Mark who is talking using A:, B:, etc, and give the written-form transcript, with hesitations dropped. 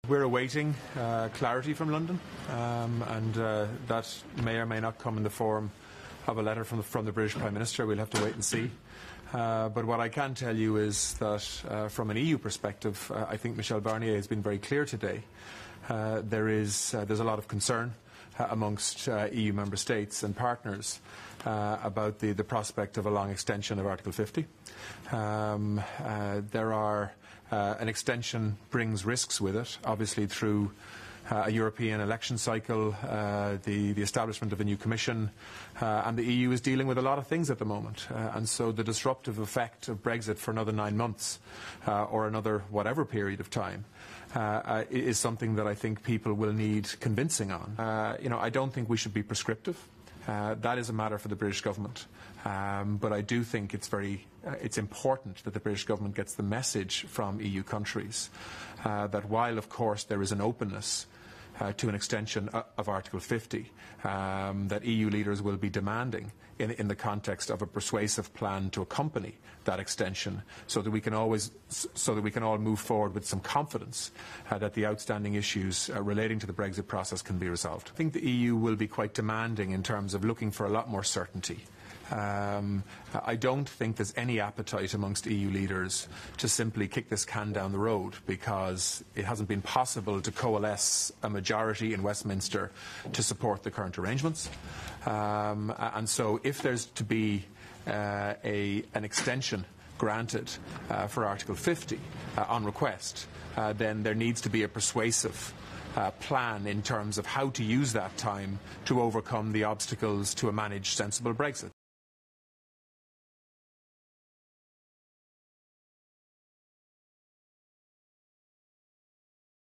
A: We're awaiting clarity from London, and that may or may not come in the form of a letter from the British Prime Minister. We'll have to wait and see. But what I can tell you is that from an EU perspective, I think Michel Barnier has been very clear today. There's a lot of concern amongst EU member states and partners about the prospect of a long extension of Article 50. An extension brings risks with it, obviously through a European election cycle, the establishment of a new Commission, and the EU is dealing with a lot of things at the moment. And so the disruptive effect of Brexit for another 9 months or another whatever period of time is something that I think people will need convincing on. I don't think we should be prescriptive. That is a matter for the British government. But I do think it's important that the British government gets the message from EU countries that while, of course, there is an openness to an extension of Article 50, that EU leaders will be demanding in the context of a persuasive plan to accompany that extension, so that we can all move forward with some confidence that the outstanding issues relating to the Brexit process can be resolved. I think the EU will be quite demanding in terms of looking for a lot more certainty. I don't think there's any appetite amongst EU leaders to simply kick this can down the road because it hasn't been possible to coalesce a majority in Westminster to support the current arrangements. And so if there's to be an extension granted for Article 50 on request, then there needs to be a persuasive plan in terms of how to use that time to overcome the obstacles to a managed, sensible Brexit.